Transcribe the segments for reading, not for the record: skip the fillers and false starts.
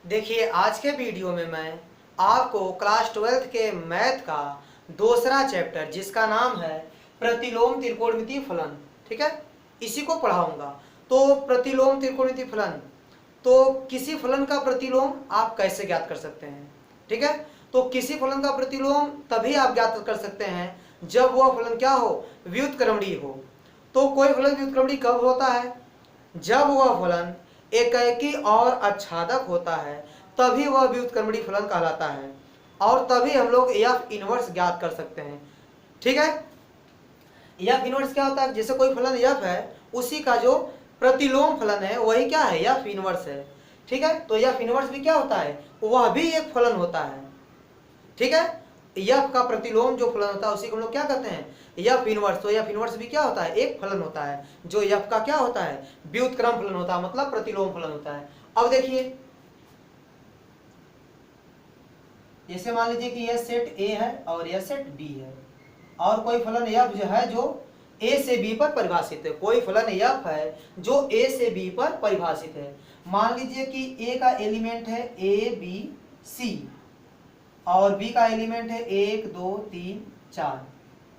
देखिए आज के वीडियो में मैं आपको क्लास 12th के मैथ का दूसरा चैप्टर जिसका नाम है प्रतिलोम त्रिकोणमितीय फलन, ठीक है, इसी को पढ़ाऊंगा। तो प्रतिलोम त्रिकोणमितीय फलन, तो किसी फलन का प्रतिलोम आप कैसे ज्ञात कर सकते हैं, ठीक है। तो किसी फलन का प्रतिलोम तभी आप ज्ञात कर सकते हैं जब वह फलन क्या हो, व्युत्क्रमणीय हो। तो कोई फलन व्युत्क्रमणीय कब होता है? जब वह फलन एकाकी और आच्छादक होता है तभी वह व्युत्क्रमणीय फलन कहलाता है, और तभी हम लोग एफ इनवर्स ज्ञात कर सकते हैं, ठीक है। एफ इनवर्स क्या होता है? जैसे कोई फलन एफ है, उसी का जो प्रतिलोम फलन है वही क्या है, एफ इनवर्स है, ठीक है। तो एफ इनवर्स भी क्या होता है, वह भी एक फलन होता है, ठीक है। एफ का प्रतिलोम जो फलन होता है उसी को हम लोग क्या कहते हैं, एफ इनवर्स। तो एफ इनवर्स भी क्या होता है, एक फलन होता है जो एफ का क्या होता है, व्युत्क्रम फलन होता है, मतलब प्रतिलोम फलन होता है। अब देखिए, जैसे मान लीजिए कि यह सेट ए है और यह सेट बी है, और कोई फलन एफ जो है जो ए से बी पर परिभाषित है। कोई फलन एफ है जो ए से बी पर परिभाषित है। मान लीजिए कि ए का एलिमेंट है ए बी सी और बी का एलिमेंट है 1 2 3 4,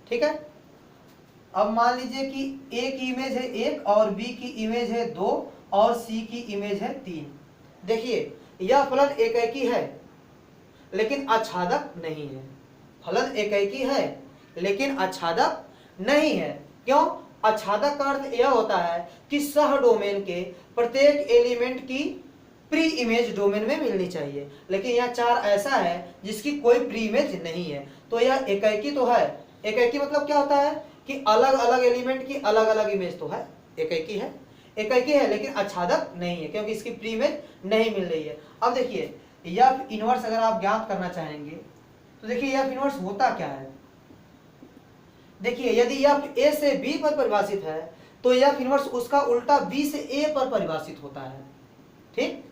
ठीक है। अब मान लीजिए कि ए की इमेज है 1 और बी की इमेज है 2 और सी की इमेज है 3। देखिए यह फलन एकाकी है लेकिन आच्छादक नहीं है। फलन एकाकी है लेकिन आच्छादक नहीं है। क्यों? आच्छादक का अर्थ यह होता है कि सह डोमेन के प्रत्येक एलिमेंट की प्री इमेज डोमेन में मिलनी चाहिए, लेकिन यह 4 ऐसा है जिसकी कोई प्री इमेज नहीं है। तो यह एकाकी तो है। एकाकी मतलब क्या होता है कि अलग अलग एलिमेंट की अलग अलग इमेज तो है, एकाकी है, एकाकी है लेकिन आच्छादक नहीं है क्योंकि इसकी प्री इमेज नहीं मिल रही है। अब देखिए एफ इनवर्स अगर आप ज्ञात करना चाहेंगे तो देखिए एफ इनवर्स होता क्या है। देखिए यदि एफ ए से बी पर परिभाषित है तो एफ इनवर्स उसका उल्टा बी से ए पर परिभाषित होता है, ठीक।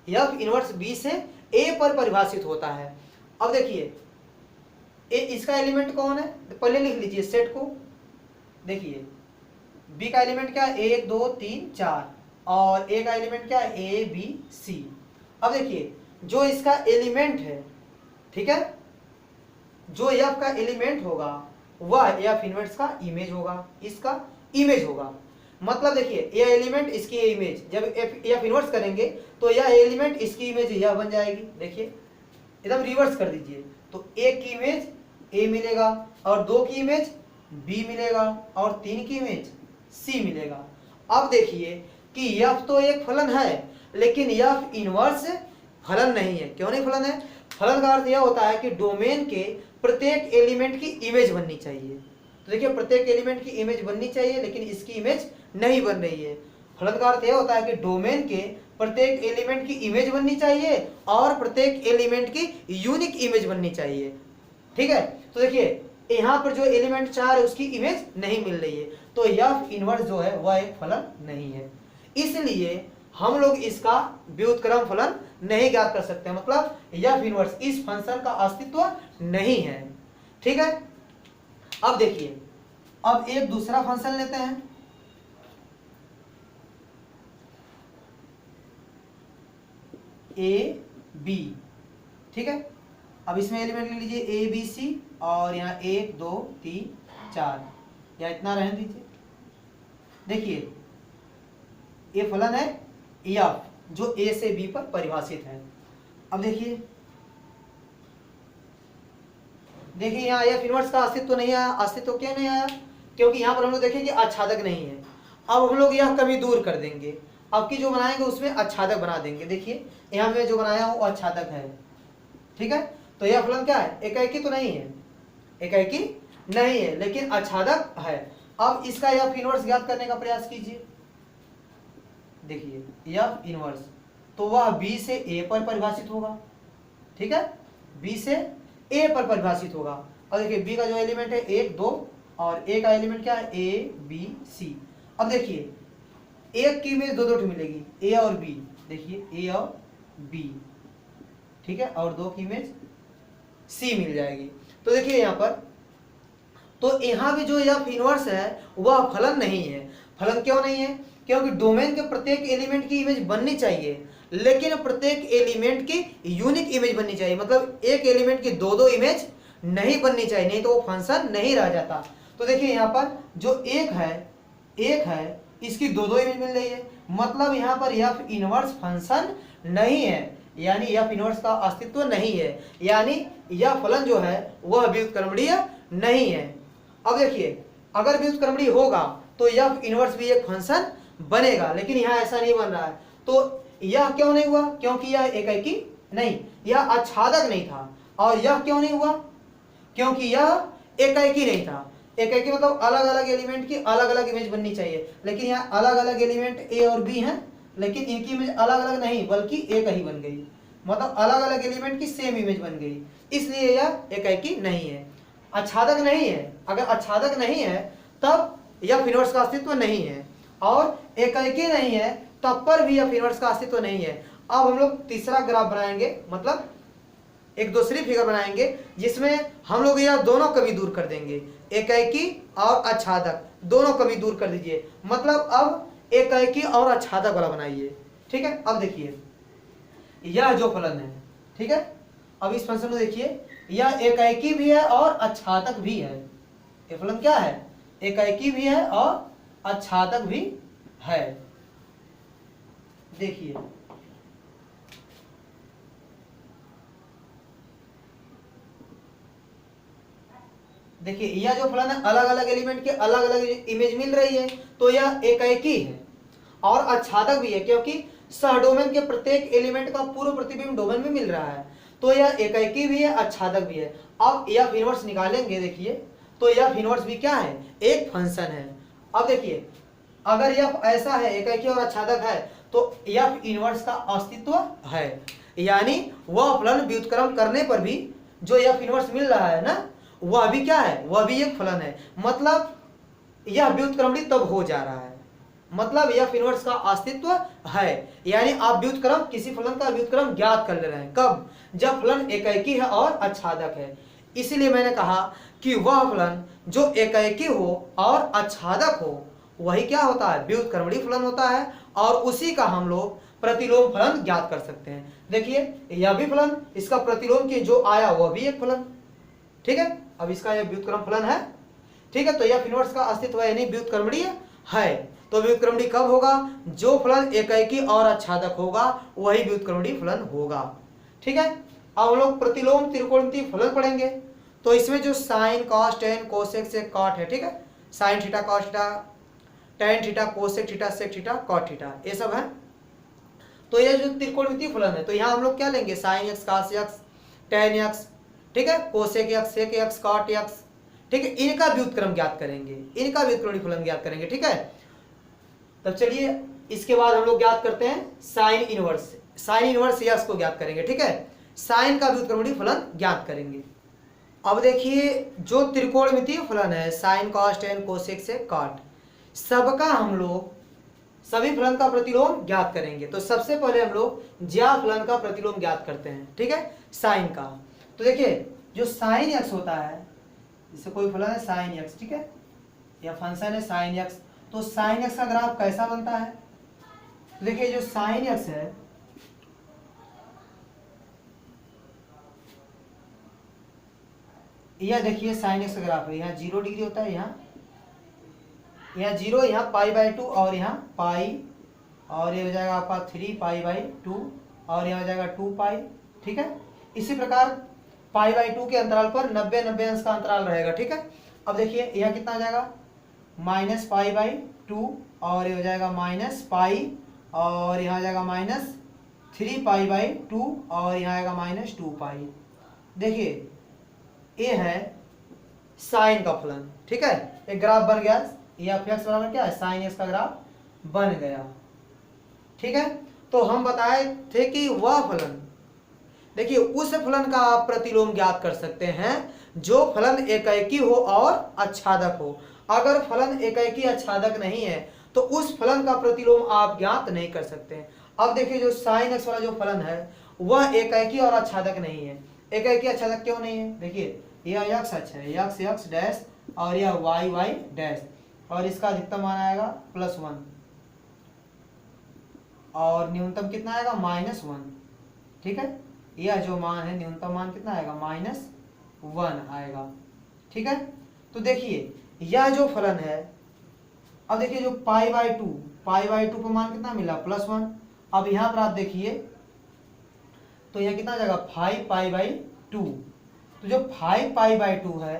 एफ इनवर्स बी से ए पर परिभाषित होता है। अब देखिए ए इसका एलिमेंट कौन है, पहले लिख लीजिए सेट को। देखिए बी का एलिमेंट क्या है 1 2 3 4 और ए का एलिमेंट क्या है ए बी सी। अब देखिए जो इसका एलिमेंट है, ठीक है, जो एफ का एलिमेंट होगा वह एफ इनवर्स का इमेज होगा, इसका इमेज होगा। मतलब देखिए ये एलिमेंट इसकी इमेज, जब एफ इनवर्स करेंगे तो यह एलिमेंट इसकी इमेज यह बन जाएगी। देखिए एकदम रिवर्स कर दीजिए तो एक की इमेज ए मिलेगा और 2 की इमेज बी मिलेगा और 3 की इमेज सी मिलेगा। अब देखिए कि एफ तो एक फलन है लेकिन एफ इनवर्स फलन नहीं है। क्यों नहीं फलन है? फलन का अर्थ यह होता है कि डोमेन के प्रत्येक एलिमेंट की इमेज बननी चाहिए। तो देखिए प्रत्येक एलिमेंट की इमेज बननी चाहिए लेकिन इसकी इमेज नहीं बन रही है। फलन का अर्थ यह होता है कि डोमेन के प्रत्येक एलिमेंट की इमेज बननी चाहिए और प्रत्येक एलिमेंट की यूनिक इमेज बननी चाहिए, ठीक है। तो देखिए यहाँ पर जो एलिमेंट 4 है उसकी इमेज नहीं मिल रही है, तो एफ इनवर्स जो है वह एक फलन नहीं है। इसलिए हम लोग इसका व्युत्क्रम फलन नहीं ज्ञात कर सकते, मतलब एफ इनवर्स इस फंक्शन का अस्तित्व नहीं है, ठीक है। अब देखिए अब एक दूसरा फंक्शन लेते हैं। ए बी, ठीक है। अब इसमें एलिमेंट ले लीजिए ए बी सी और यहाँ 1 2 3 4, या इतना रहने दीजिए। देखिए ये फलन है एफ जो ए से बी पर परिभाषित है। अब देखिए यहाँ एफ इनवर्स का अस्तित्व नहीं आया। अस्तित्व क्यों नहीं आया? क्योंकि यहाँ पर हम लोग देखें कि आच्छादक नहीं है। अब हम लोग यह कमी दूर कर देंगे, अब की जो बनाएंगे उसमें आच्छादक बना देंगे। देखिए यहाँ में जो बनाया हूँ वो आच्छादक है, ठीक है। तो यह फलन क्या है, एकाकी तो नहीं है, एकाकी नहीं है लेकिन आच्छादक है। अब इसका एफ इनवर्स ज्ञात करने का प्रयास कीजिए। देखिए एफ इनवर्स तो वह बी से ए पर परिभाषित होगा, ठीक है, बी से ए पर परिभाषित होगा। और देखिए बी का जो एलिमेंट है 1 2 और ए का एलिमेंट क्या है ए बी सी। अब देखिए एक की इमेज 2 2 मिलेगी, ए और बी। देखिए ए और बी, ठीक है, और 2 की इमेज सी मिल जाएगी। तो देखिए यहाँ पर तो यहाँ भी जो एफ इनवर्स है वह फलन नहीं है। फलन क्यों नहीं है? क्योंकि डोमेन के प्रत्येक एलिमेंट की इमेज बननी चाहिए, लेकिन प्रत्येक एलिमेंट की यूनिक इमेज बननी चाहिए, मतलब एक एलिमेंट की दो दो इमेज नहीं बननी चाहिए, नहीं तो वो फंक्शन नहीं रह जाता। तो देखिए यहाँ पर जो एक है इसकी दो दो इमेज मिल रही है, मतलब यहाँ पर एफ इनवर्स फंक्शन नहीं है, यानी एफ इनवर्स का अस्तित्व नहीं है, यानी यह फलन जो है वह व्युत्क्रमणीय नहीं है। अब देखिए अगर व्युत्क्रमणीय होगा तो एफ इनवर्स भी एक फंक्शन बनेगा, लेकिन यहाँ ऐसा नहीं बन रहा है। तो यह क्यों नहीं हुआ? क्योंकि यह एकाकी नहीं, यह आच्छादक नहीं था। और यह क्यों नहीं हुआ? क्योंकि यह एकाकी नहीं था। एकाकी मतलब अलग अलग एलिमेंट की अलग अलग इमेज बननी चाहिए, लेकिन यहाँ अलग अलग एलिमेंट ए और बी हैं, लेकिन इनकी इमेज अलग अलग नहीं बल्कि एक ही बन गई, मतलब अलग अलग एलिमेंट की सेम इमेज बन गई, इसलिए यह एकाकी नहीं है, आच्छादक नहीं है। अगर आच्छादक नहीं है तब यह इनवर्स का अस्तित्व नहीं है, और एकाकी नहीं है तब पर भी यह इनवर्स का अस्तित्व नहीं है। अब हम लोग तीसरा ग्राफ बनाएंगे, मतलब एक दूसरी फिगर बनाएंगे जिसमें हम लोग यह दोनों कमी दूर कर देंगे, एकाकी और आच्छादक दोनों कमी दूर कर दीजिए, मतलब अब एकाकी और आच्छादक वाला बनाइए। ठीक है, अब देखिए यह जो फलन है, ठीक है, अब इस फंक्शन को देखिए, यह एकाकी भी है और आच्छादक भी है। ये फलन क्या है? एकाकी भी है और आच्छादक भी है। देखिए देखिए यह जो फलन है अलग अलग एलिमेंट के अलग अलग इमेज मिल रही है, तो यह एकाकी है और आच्छादक भी है, क्योंकि सहडोमेन के प्रत्येक एलिमेंट का पूर्व प्रतिबिंब डोमेन में मिल रहा है, तो यह एकाकी भी है आच्छादक भी है। अब यह इनवर्स निकालेंगे, देखिए तो यह इनवर्स भी क्या है? एक फंक्शन है। अब देखिए अगर यह ऐसा है एकाकी और आच्छादक है तो यह इनवर्स का अस्तित्व है, यानी वह फलन व्युत्क्रम करने पर भी जो यह इनवर्स मिल रहा है ना, वह भी क्या है? वह भी एक फलन है, मतलब यह व्युत्क्रमणीय तब हो जा रहा है, मतलब यह इनवर्स का अस्तित्व है, यानी आप व्युत्क्रम किसी फलन का व्युत्क्रम ज्ञात कर ले रहे हैं। कब? जब फलन एकाकी है और आच्छादक है। इसीलिए मैंने कहा कि वह फलन जो एकाकी हो और आच्छादक हो वही क्या होता है? व्युत्क्रमणीय फलन होता है, और उसी का हम लोग प्रतिलोम फलन ज्ञात कर सकते हैं। देखिए यह भी फलन, इसका प्रतिलोम की जो आया वह भी एक फलन, ठीक है। अब इसका यह व्युत्क्रम फलन है, ठीक है, तो यह इनवर्स का अस्तित्व यानी व्युत्क्रमणीय है। तो व्युत्क्रमणीय कब होगा? जो फलन एकाकी और आच्छादक होगा वही व्युत्क्रमणीय फलन होगा, ठीक है। अब हम लोग प्रतिलोम त्रिकोणमितीय फलन पढ़ेंगे, तो इसमें जो sine cos tan cosec sec cot है, ठीक है, sine theta cos theta tan theta cosec theta sec theta cot theta, ये सब है। तो ये जो त्रिकोणमितीय फलन है, तो यहाँ हम लोग क्या लेंगे? Sine x cos x tan x, ठीक है, cosec x sec x cot x, ठीक है, इनका व्युत्क्रम ज्ञात करेंगे, इनका व्युत्क्रमणीय फलन ज्ञात करेंगे, ठीक है। तब चलिए इसके बाद हम लोग ज्ञात करते हैं sine inverse, sine inverse x को ज्ञात करेंगे, ठीक है, साइन का व्युत्क्रमणीय फलन ज्ञात करेंगे। अब देखिए जो त्रिकोणमितीय फलन है sine cos tan cosec sec cot, सबका हम लोग सभी फलन का प्रतिलोम ज्ञात करेंगे। तो सबसे पहले हम लोग ज्या फलन का प्रतिलोम ज्ञात करते हैं, ठीक है, साइन का। तो देखिए जो साइन एक्स होता है, जैसे कोई फलन है साइन एक्स, ठीक है, या फंक्शन है साइन एक्स, तो साइन एक्स का ग्राफ कैसा बनता है? तो देखिए जो साइन एक्स है यह देखिए साइन एक्स का ग्राफ है, यहाँ 0 डिग्री होता है, यहाँ 0, यहाँ π/2 और यहाँ पाई, और ये हो जाएगा आपका 3π/2 और यहाँ हो जाएगा 2π, ठीक है। इसी प्रकार π/2 के अंतराल पर 90 अंश का अंतराल रहेगा, ठीक है। अब देखिए यह कितना आ जाएगा? -π/2 और ये हो जाएगा -π और यहाँ आ जाएगा -3π/2 और यहाँ आएगा -2π। देखिए ये है साइन का फलन, ठीक है, एक ग्राफ बन गया, ये f(x) बराबर क्या है? साइन एक्स का ग्राफ बन गया, ठीक है। तो हम बताए थे कि वह फलन, देखिए उस फलन का आप प्रतिलोम ज्ञात कर सकते हैं जो फलन एकाकी हो और आच्छादक हो। अगर फलन एकाकी आच्छादक नहीं है तो उस फलन का प्रतिलोम आप ज्ञात नहीं कर सकते। अब देखिए जो साइन एक्स वाला जो फलन है वह एकाकी और आच्छादक नहीं है। एकाकी आच्छादक क्यों नहीं है? देखिए यह एक्स अक्ष है, एक्स एक्स डैश और यह वाई वाई डैश, और इसका अधिकतम मान आएगा +1, और न्यूनतम कितना आएगा -1, ठीक है। यह जो मान है न्यूनतम मान कितना आएगा -1 आएगा, ठीक है। तो देखिए यह जो फलन है, अब देखिए जो π/2 पर मान कितना मिला +1। अब यहाँ पर आप देखिए तो यह कितना आ जाएगा 5π/2। तो जो 5π/2 है,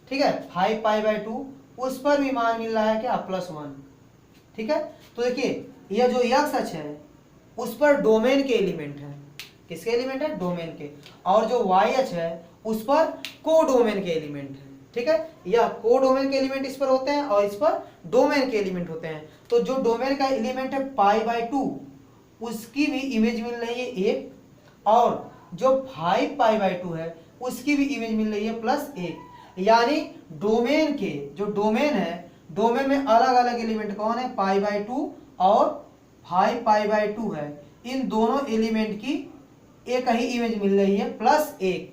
ठीक है, 5π/2 उस पर भी मान मिल रहा है क्या +1, ठीक है। तो देखिए यह जो x अक्ष है उस पर डोमेन के एलिमेंट है, किसके एलिमेंट है डोमेन के, और जो y अक्ष है उस पर कोडोमेन के एलिमेंट है, ठीक है। यह कोडोमेन के एलिमेंट इस पर होते हैं और इस पर डोमेन के एलिमेंट होते हैं। तो जो डोमेन का एलिमेंट है π/2 उसकी भी इमेज मिल रही है 1, और जो 5π/2 है उसकी भी इमेज मिल रही है +1। यानी डोमेन के जो डोमेन है, डोमेन में अलग अलग एलिमेंट कौन है π/2 और 5π/2 है। इन दोनों एलिमेंट की एक ही इमेज मिल रही है +1।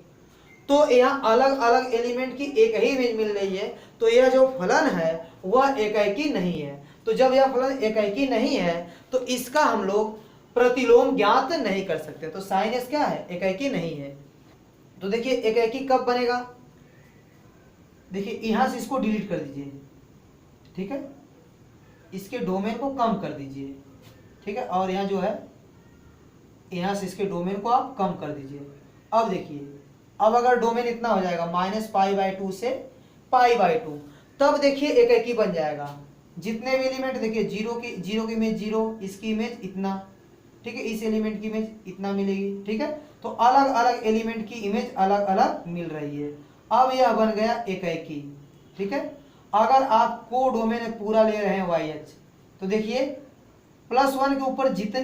तो यहाँ अलग अलग एलिमेंट की एक ही इमेज मिल रही है, तो यह जो फलन है वह एकाकी नहीं है। तो जब यह फलन एकाकी नहीं है तो इसका हम लोग प्रतिलोम ज्ञात नहीं कर सकते। तो साइन एस क्या है एकाकी नहीं है। तो देखिए एकाकी कब बनेगा, देखिए यहां से इसको डिलीट कर दीजिए, ठीक है, इसके डोमेन को कम कर दीजिए, ठीक है, और यहाँ जो है यहां से इसके डोमेन को आप कम कर दीजिए। अब देखिए अब अगर डोमेन इतना हो जाएगा -π/2 से π/2, तब देखिए एकाकी बन जाएगा। जितने भी एलिमेंट देखिए जीरो की इमेज 0, इसकी इमेज इतना, ठीक है, इस एलिमेंट की इमेज इतना मिलेगी, ठीक है। तो अलग अलग एलिमेंट की इमेज अलग अलग मिल रही है। अब यह बन गया एकाकी, ठीक है। अगर आप कोडोमेन पूरा ले रहे हैं y अक्ष, तो देखिए +1 के ऊपर जितने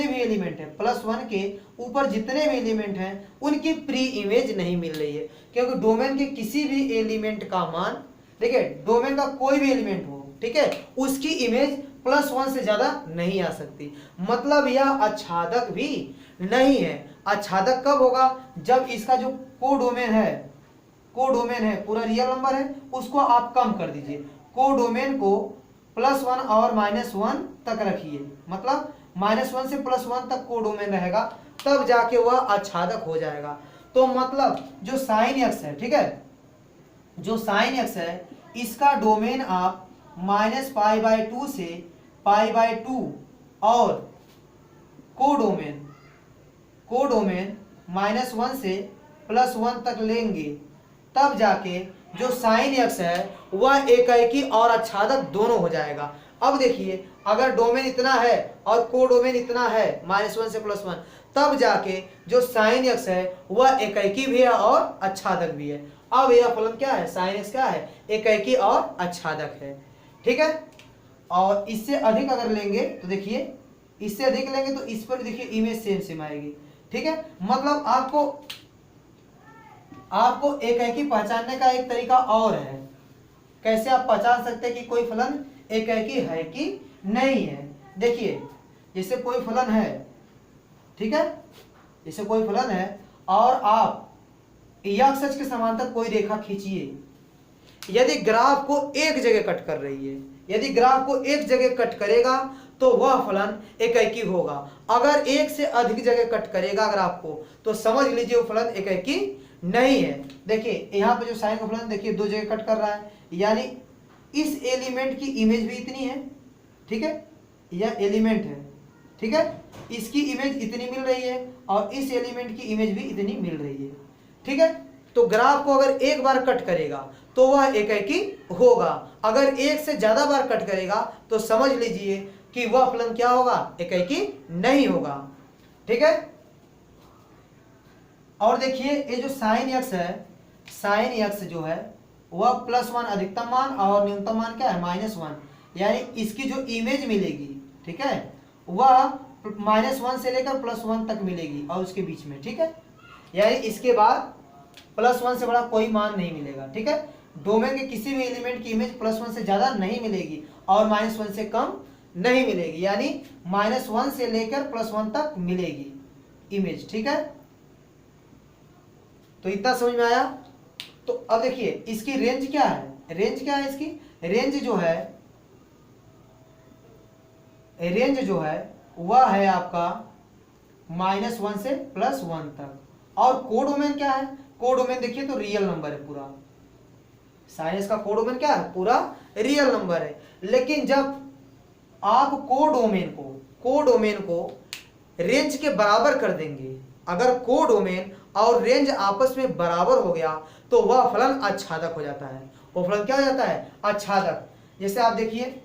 भी एलिमेंट है, +1 के ऊपर जितने भी एलिमेंट हैं उनकी प्री इमेज नहीं मिल रही है, क्योंकि डोमेन के किसी भी एलिमेंट का मान, देखिए डोमेन का कोई भी एलिमेंट हो, ठीक है, उसकी इमेज +1 से ज्यादा नहीं आ सकती। मतलब यह आच्छादक भी नहीं है। आच्छादक कब होगा, जब इसका जो कोडोमेन है पूरा रियल नंबर है, उसको आप कम कर दीजिए, कोडोमेन को +1 और -1 तक रखिए, मतलब -1 से +1 तक कोडोमेन रहेगा, तब जाके वह आच्छादक हो जाएगा। तो मतलब जो साइन एक्स है, ठीक है, जो साइन एक्स है इसका डोमेन आप -π/2 से π/2 और कोडोमेन -1 से +1 तक लेंगे, तब जाके जो साइन एक्स है वह एकाकी और आच्छादक दोनों हो जाएगा। अब देखिए अगर डोमेन इतना है और कोडोमेन इतना है -1 से +1, तब जाके जो साइन एक्स है वह एकाकी भी है और आच्छादक भी है। अब यह फलन क्या है, साइन एक्स क्या है एकाकी और आच्छादक है, ठीक है। और इससे अधिक अगर लेंगे तो देखिए, इससे अधिक लेंगे तो इस पर देखिए इमेज सेम आएगी, ठीक है। मतलब आपको एकाकी पहचानने का एक तरीका और है, कैसे आप पहचान सकते हैं कि कोई फलन एकाकी है कि नहीं है। देखिए जैसे कोई फलन है, ठीक है, जैसे कोई फलन है और आप x अक्ष के समांतर कोई रेखा खींचिए, यदि ग्राफ को एक जगह कट कर रही है, यदि ग्राफ को एक जगह कट करेगा तो वह फलन एकाकी होगा। अगर एक से अधिक जगह कट करेगा ग्राफ को तो समझ लीजिए वो फलन एकाकी नहीं है। देखिए यहाँ पे जो साइन का फलन देखिए 2 जगह कट कर रहा है, यानी इस एलिमेंट की इमेज भी इतनी है, ठीक है, यह एलिमेंट है, ठीक है, इसकी इमेज इतनी मिल रही है और इस एलिमेंट की इमेज भी इतनी मिल रही है, ठीक है। तो ग्राफ को अगर एक बार कट करेगा तो वह एकाकी होगा, अगर एक से ज्यादा बार कट करेगा तो समझ लीजिए कि वह फलन क्या होगा एकाकी नहीं होगा, ठीक है। और देखिए ये जो साइन एक्स है, साइन एक्स जो है वह +1 अधिकतम मान और न्यूनतम मान क्या है -1, यानी इसकी जो इमेज मिलेगी, ठीक है, वह -1 से लेकर +1 तक मिलेगी और उसके बीच में, ठीक है, यानी इसके बाद +1 से बड़ा कोई मान नहीं मिलेगा, ठीक है। डोमेन के किसी भी एलिमेंट की इमेज +1 से ज्यादा नहीं मिलेगी और -1 से कम नहीं मिलेगी, यानी -1 से लेकर +1 तक मिलेगी इमेज, ठीक है। तो इतना समझ में आया। तो अब देखिए इसकी रेंज क्या है, रेंज क्या है इसकी, रेंज जो है वह है आपका -1 से +1 तक। और कोडोमेन क्या है? कोडोमेन देखिए तो रियल नंबर है पूरा। साइंस का कोडोमेन क्या है? पूरा रियल नंबर है। लेकिन जब आप कोडोमेन को रेंज के बराबर कर देंगे, अगर कोडोमेन और रेंज आपस में बराबर हो गया तो वह फलन आच्छादक हो जाता है। वो फलन क्या हो जाता है? आच्छादक। जैसे आप देखिए,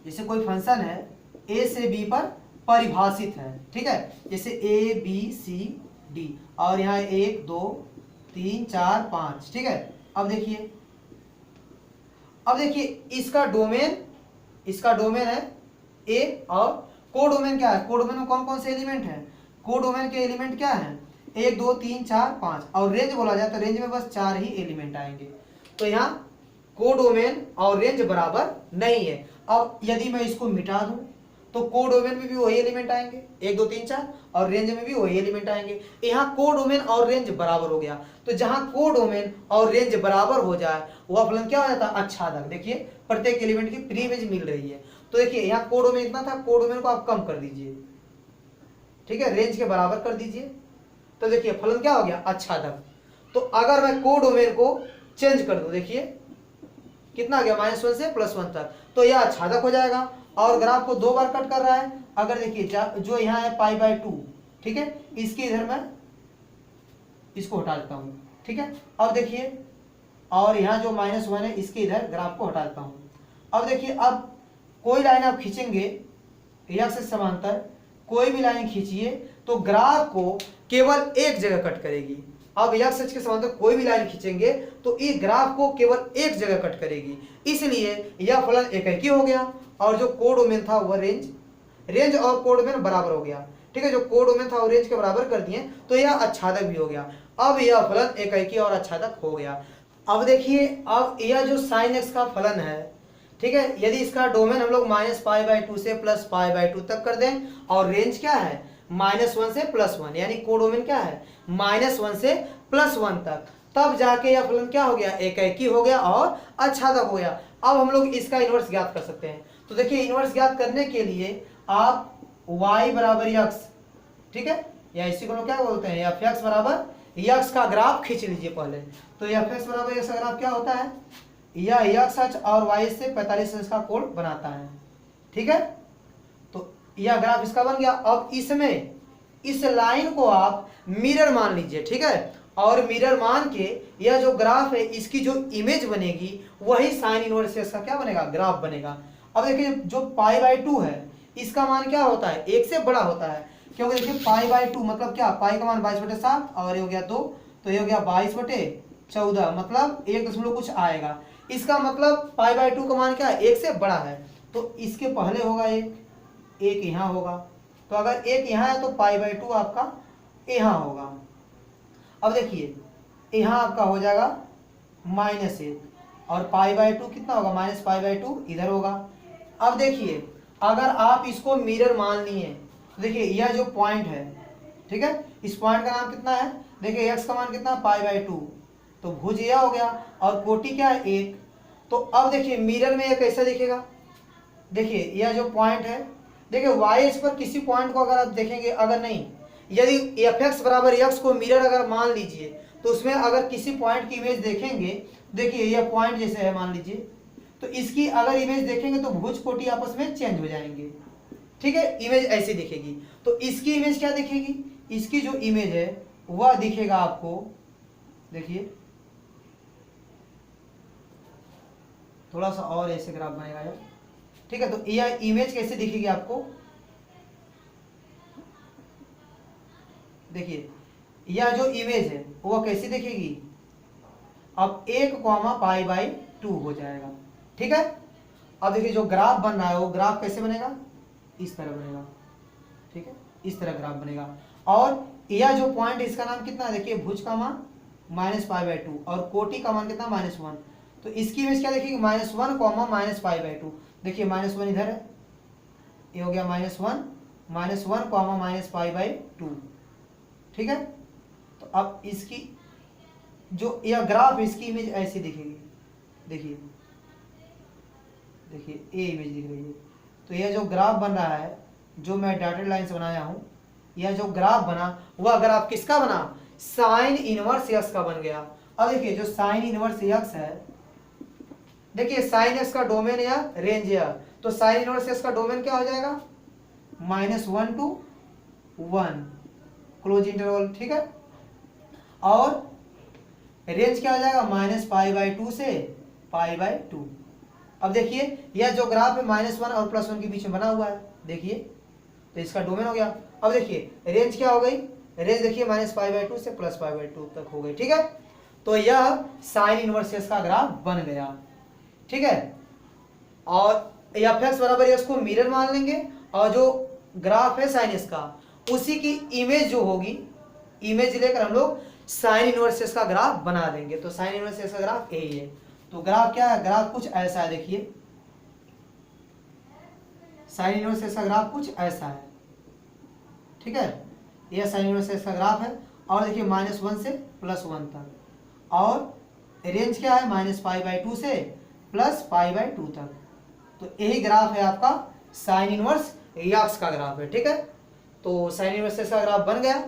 जैसे कोई फंक्शन है a से b पर परिभाषित है, ठीक है, जैसे a b c d और यहाँ 1 2 3 4 5, ठीक है। अब देखिए इसका डोमेन है a और कोडोमेन क्या है? कोडोमेन में कौन कौन से एलिमेंट हैं? कोडोमेन के एलिमेंट क्या हैं? 1 2 3 4 5। और रेंज बोला जाए तो रेंज में बस 4 ही एलिमेंट आएंगे। तो यहाँ कोडोमेन और रेंज बराबर नहीं है। अब यदि मैं इसको मिटा दूं तो कोडोमेन में भी वही एलिमेंट आएंगे 1 2 3 4 और रेंज में भी वही एलिमेंट आएंगे। यहाँ कोडोमेन और रेंज बराबर हो गया। तो जहां कोडोमेन और रेंज बराबर हो जाए वह फलन क्या हो जाता है? आच्छादक। देखिए प्रत्येक एलिमेंट की प्री इमेज मिल रही है। तो देखिए यहाँ कोडोमेन इतना था, कोडोमेन को आप कम कर दीजिए, ठीक है, रेंज के बराबर कर दीजिए, तो देखिए फलन क्या हो गया? आच्छादक। तो अगर मैं कोडोमेन को चेंज कर दूं, देखिए कितना आ गया? -1 से +1 तक, तो यह आच्छादक हो जाएगा। और ग्राफ को 2 बार कट कर रहा है। अगर देखिए जो यहाँ है π/2, ठीक है, इसके इधर मैं इसको हटा देता हूँ, ठीक है। अब देखिए, और यहाँ जो -1 है इसके इधर ग्राफ को हटा देता हूँ। अब देखिए, अब कोई लाइन आप खींचेंगे x से समांतर, कोई भी लाइन खींचिए तो ग्राफ को केवल एक जगह कट करेगी। अब x अक्ष के समांतर कोई भी लाइन खींचेंगे तो इस ग्राफ को केवल एक जगह कट करेगी, इसलिए यह फलन एकाकी हो गया। और जो कोडोमेन था वह रेंज और कोडोमेन बराबर हो गया, ठीक है। जो कोडोमेन था वो रेंज के बराबर कर दिए तो यह आच्छादक भी हो गया। अब यह फलन एकाकी और आच्छादक हो गया। अब देखिए, अब यह जो sin x का फलन है, ठीक है, यदि इसका डोमेन हम लोग -π/2 से +π/2 तक कर दें और रेंज क्या है? -1 से +1, यानी कोडोमेन क्या है? -1 से +1 तक, तब जाके यह फलन क्या हो गया? एकाकी हो गया और आच्छादक हो गया। अब हम लोग इसका इनवर्स ज्ञात कर सकते हैं। तो देखिए इनवर्स ज्ञात करने के लिए आप y बराबर x, ठीक है, या इसी को लोग क्या बोलते हैं, f(x) बराबर x का ग्राफ खींच लीजिए पहले। तो f(x) बराबर x का ग्राफ क्या होता है? यह x अक्ष और y से 45 अंश का कोण बनाता है, ठीक है। तो यह ग्राफ इसका बन गया। अब इसमें इस लाइन को आप मिरर मान लीजिए, ठीक है, और मिरर मान के यह जो ग्राफ है इसकी जो इमेज बनेगी वही साइन इनवर्स x का क्या बनेगा? ग्राफ बनेगा। अब देखिए जो π/2 है इसका मान क्या होता है? 1 से बड़ा होता है, क्योंकि देखिए π/2 मतलब क्या? पाई का मान 22/7 और ये हो गया 2, तो ये हो गया 22/14, मतलब 1 दशमलव कुछ आएगा। इसका मतलब π/2 का मान क्या है? 1 से बड़ा है, तो इसके पहले होगा 1 यहाँ होगा। तो अगर 1 यहाँ है तो π/2 आपका यहाँ होगा। अब देखिए यहाँ आपका हो जाएगा -1 और π/2 कितना होगा? -π/2 इधर होगा। अब देखिए अगर आप इसको मिरर मान लिए तो देखिए यह जो पॉइंट है, ठीक है, इस पॉइंट का नाम कितना है? देखिए x का मान कितना? π/2, तो भुज यह हो गया और कोटि क्या है? 1। तो अब देखिए मिरर में यह कैसा दिखेगा? देखिए यह जो पॉइंट है, देखिए y पर किसी पॉइंट को अगर आप देखेंगे, अगर नहीं, यदि f(x) बराबर x को मिरर अगर मान लीजिए तो उसमें अगर किसी पॉइंट की इमेज देखेंगे, देखिए यह पॉइंट जैसे है मान लीजिए, तो इसकी अगर इमेज देखेंगे तो भुज कोटि आपस में चेंज हो जाएंगे, ठीक है, इमेज ऐसी दिखेगी। तो इसकी इमेज क्या दिखेगी? इसकी जो इमेज है वह दिखेगा आपको, देखिए थोड़ा सा और ऐसे ग्राफ बनेगा यार, ठीक है। तो यह इमेज कैसे दिखेगी आपको? देखिए यह जो इमेज है वह कैसी दिखेगी? अब 1,π/2 हो जाएगा, ठीक है। अब देखिए जो ग्राफ बन रहा है वो ग्राफ कैसे बनेगा? इस तरह बनेगा, ठीक है, इस तरह ग्राफ बनेगा। और यह जो पॉइंट इसका नाम कितना है? देखिए भुज का मान -π/2 और कोटि का मान कितना? -1। तो इसकी इमेज क्या देखेगी? -1, -π/2। देखिए -1 इधर है, ये हो गया -1, -1, -π/2, ठीक है। तो अब इसकी जो यह ग्राफ, इसकी इमेज ऐसी दिखेगी, देखिए देखिए ये इमेज दिख रही है। तो यह जो ग्राफ बन रहा है जो मैं डॉटेड लाइन से बनाया हूं, यह जो ग्राफ बना वह ग्राफ किसका बना, साइन इनवर्स एक्स का बन गया। अब देखिए जो साइन इनवर्स एक्स है, देखिए साइन एक्स का डोमेन या रेंज या, तो साइन इनवर्स एक्स का डोमेन क्या हो जाएगा, -1 to 1 क्लोज इंटरवल, ठीक है। और रेंज क्या हो जाएगा, -π/2 से π/2। अब देखिए यह जो ग्राफ है -1 और +1 के बीच में बना हुआ है, देखिए तो इसका डोमेन हो गया। अब देखिए रेंज क्या हो गई, रेंज देखिए -π/2 से +π/2 तक हो गई, ठीक है। तो यह साइन इनवर्स एक्स का ग्राफ बन गया, ठीक है। और f(x) बराबर इसको मिरर मान लेंगे, और जो ग्राफ है साइन एक्स का उसी की इमेज जो होगी, इमेज लेकर हम लोग साइन इनवर्स एक्स का ग्राफ बना देंगे। तो साइन इनवर्स एक्स का ग्राफ यही है। तो ग्राफ क्या है, ग्राफ कुछ ऐसा है, देखिए साइन इनवर्स एक्स का ग्राफ कुछ ऐसा है, ठीक है। यह साइन इनवर्स एक्स का ग्राफ है। और देखिए -1 से +1 तक, और रेंज क्या है, -π/2 से +π/2 तक। तो यही ग्राफ है आपका साइन इनवर्स एक्स का ग्राफ है, ठीक है। तो साइन इनवर्स एक्स का ग्राफ बन गया।